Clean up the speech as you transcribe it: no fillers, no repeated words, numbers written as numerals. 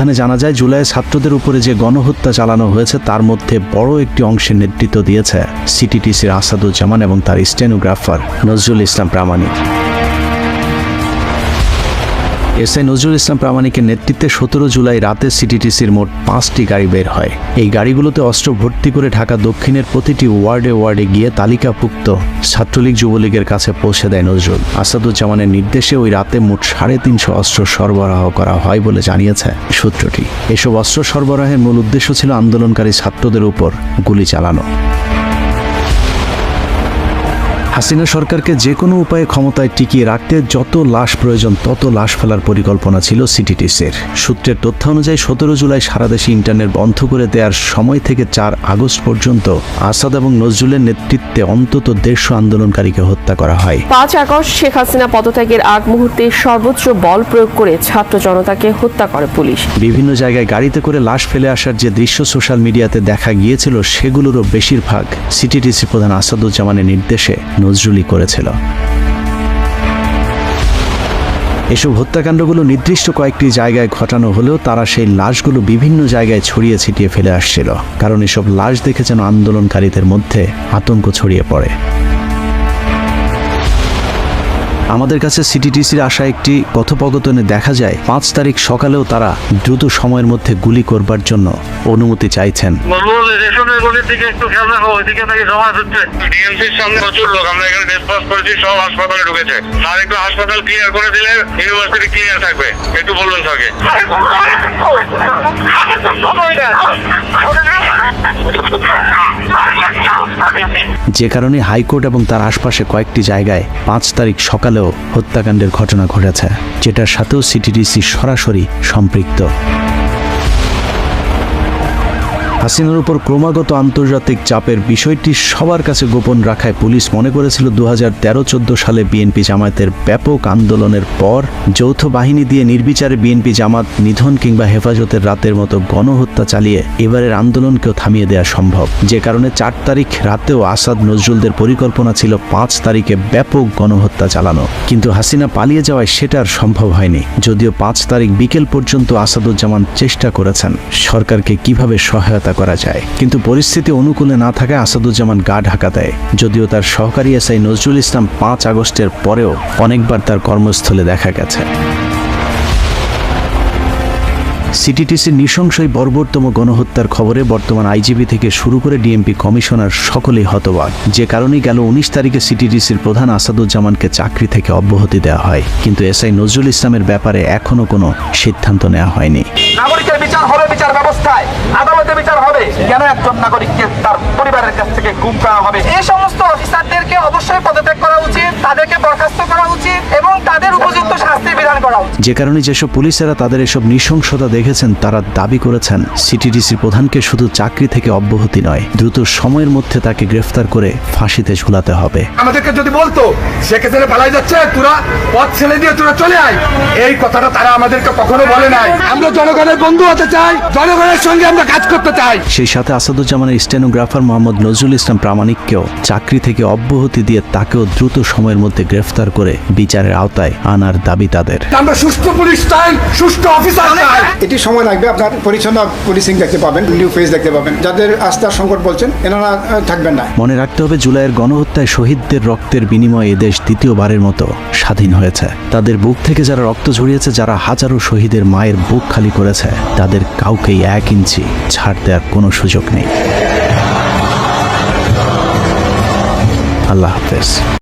এখানে জানা যায় জুলাই ছাত্রদের উপরে যে গণহত্যা চালানো হয়েছে তার মধ্যে বড় একটি অংশের নেতৃত্ব দিয়েছে সিটিটিসির আসাদুজ্জামান এবং তার স্টেনোগ্রাফার নজরুল ইসলাম প্রামাণিক। এসআই নজরুল ইসলাম প্রামাণিকের নেতৃত্বে 17 জুলাই রাতে সিটিটিসির মোট 5টি গাড়ি বের হয়। এই গাড়িগুলোতে অস্ত্র ভর্তি করে ঢাকা দক্ষিণের প্রতিটি ওয়ার্ডে গিয়ে তালিকাভুক্ত ছাত্রলীগ যুবলীগের কাছে পৌঁছে দেয় নজরুল। আসাদুজ্জামানের নির্দেশে ওই রাতে মোট 350 অস্ত্র সরবরাহ করা হয় বলে জানিয়েছে সূত্রটি। এসব অস্ত্র সরবরাহের মূল উদ্দেশ্য ছিল আন্দোলনকারী ছাত্রদের উপর গুলি চালানো। হাসিনা সরকারকে যে কোনো উপায়ে ক্ষমতায় টিকিয়ে রাখতে যত লাশ প্রয়োজন তত লাশ ফেলার পরিকল্পনা ছিল সিটিটিসির। সূত্রের তথ্য অনুযায়ী 17 জুলাই সারা দেশে ইন্টারনেট বন্ধ করে দেওয়ার সময় থেকে 4 আগস্ট পর্যন্ত আসাদ এবং নজরুলের নেতৃত্বে অন্তত 150 আন্দোলনকারীকে হত্যা করা হয়। 5 আগস্ট শেখ হাসিনা পদত্যাগের আগ মুহূর্তে সর্বোচ্চ বল প্রয়োগ করে ছাত্র জনতাকে হত্যা করে পুলিশ। বিভিন্ন জায়গায় গাড়িতে করে লাশ ফেলে আসার যে দৃশ্য সোশ্যাল মিডিয়াতে দেখা গিয়েছিল সেগুলোরও বেশিরভাগ সিটিটিসি প্রধান আসাদুজ্জামানের নির্দেশে নজরুলই করেছিল। এসব হত্যাকাণ্ডগুলো নির্দিষ্ট কয়েকটি জায়গায় ঘটানো হলেও তারা সেই লাশগুলো বিভিন্ন জায়গায় ছড়িয়ে ছিটিয়ে ফেলে আসছিল, কারণ এসব লাশ দেখে যেন আন্দোলনকারীদের মধ্যে আতঙ্ক ছড়িয়ে পড়ে। আমাদের কাছে সিটিটিসির আসা একটি কথোপকথনে দেখা যায় 5 তারিখ সকালেও তারা দ্রুত সময়ের মধ্যে গুলি করবার জন্য অনুমতি চাইছেন। হাসপাতাল ক্লিয়ার করে দিলে ইউনিভার্সিটি ক্লিয়ার থাকবে, একটু বলবেন থাকে। যে কারণে হাইকোর্ট এবং তার আশপাশে কয়েকটি জায়গায় 5 তারিখ সকালেও হত্যাকাণ্ডের ঘটনা ঘটেছে, যেটার সাথেও সিটিটিসি সরাসরি সম্পৃক্ত। হাসিনার উপর ক্রমাগত আন্তর্জাতিক চাপের বিষয়টি সবার কাছে গোপন রাখায় পুলিশ মনে করেছিল 2013-14 সালে বিএনপি জামায়াতের ব্যাপক আন্দোলনের পর যৌথ বাহিনী দিয়ে নির্বিচারে বিএনপি জামাত নিধন কিংবা হেফাজতের রাতের মতো গণহত্যা চালিয়ে এবারের আন্দোলনকেও থামিয়ে দেওয়া সম্ভব। যে কারণে 4 তারিখ রাতেও আসাদ নজরুলদের পরিকল্পনা ছিল 5 তারিখে ব্যাপক গণহত্যা চালানো, কিন্তু হাসিনা পালিয়ে যাওয়ায় সেটা আর সম্ভব হয়নি। যদিও 5 তারিখ বিকেল পর্যন্ত আসাদুজ্জামান চেষ্টা করেছেন সরকারকে কিভাবে সহায়তা করা যায়, কিন্তু পরিস্থিতি অনুকূলে না থাকায় আসাদুজ্জামান গা ঢাকা দেয়। যদিও তার সহকারী এসআই নজরুল ইসলাম 5 আগস্টের পরেও অনেকবার তার কর্মস্থলে দেখা গেছে। সিটিটিসির নৃশংসই বর্বরতম গণহত্যার খবরে বর্তমান আইজিপি থেকে শুরু করে ডিএমপি কমিশনার সকলেই হতবাক। যে কারণেই গেল 19 তারিখে সিটিটিসির প্রধান আসাদুজ্জামানকে চাকরি থেকে অব্যাহতি দেওয়া হয়, কিন্তু এসআই নজরুল ইসলামের ব্যাপারে এখনো কোনো সিদ্ধান্ত নেওয়া হয়নি। নাগরিকের বিচার হবে বিচার ব্যবস্থায়, আদালতে বিচার হবে, কেন একজন নাগরিককে তার পরিবারের কাছ থেকে গুম করা হবে? এই সমস্ত অফিসারদেরকে অবশ্যই পদত্যাগ করা উচিত, তাদেরকে বরখাস্ত করা উচিত এবং তাদের উপযুক্ত শাস্তি বিধান করা উচিত। যে কারণে যেসব পুলিশেরা তাদের এসব নৃশংসতা দেখেছেন তারা দাবি করেছেন সিটিটিসির প্রধানকে শুধু চাকরি থেকে অব্যাহতি নয়, দ্রুত সময়ের মধ্যে তাকে গ্রেফতার করে ফাঁসিতে ঝুলাতে হবে। আমাদেরকে যদি বলতো শেখ হাসিনা পালাই যাচ্ছে, তোরা পথ ছেড়ে দিয়ে তোরা চলে আয়, এই কথাটা তারা আমাদেরকে কখনো বলে নাই। আমরা জনগণের বন্ধু হতে চাই, জনগণের সঙ্গে আমরা কাজ করতে চাই। সেই সাথে আসাদুজ্জামানের স্টেনোগ্রাফার মোহাম্মদ নজরুল ইসলাম প্রামাণিককেও চাকরি থেকে অব্যাহতি দিয়ে তাকেও দ্রুত সময়ের মধ্যে গ্রেফতার করে বিচারের আওতায় আনার দাবি তাদের। আমরা সুষ্ঠু পুলিশ চাই, সুষ্ঠু অফিসার চাই। এটি সময় লাগবে, আপনার পরিচ্ছন্ন পুলিশিং দেখতে পাবেন, নিউ ফেস দেখতে পাবেন। যাদের আস্থার সংকট বলছেন এনারা থাকবেন না। মনে রাখতে হবে জুলাইয়ের গণহত্যায় শহীদদের রক্তের বিনিময়ে এদেশ দ্বিতীয়বারের মতো স্বাধীন হয়েছে। তাদের বুক থেকে যারা রক্ত ঝরিয়েছে, যারা হাজারো শহীদের মায়ের বুক খালি করেছে, তাদের কাউকেই 1 ইঞ্চি ছাড় দেওয়ার কোনো সুযোগ নেই। আল্লাহ হাফেজ।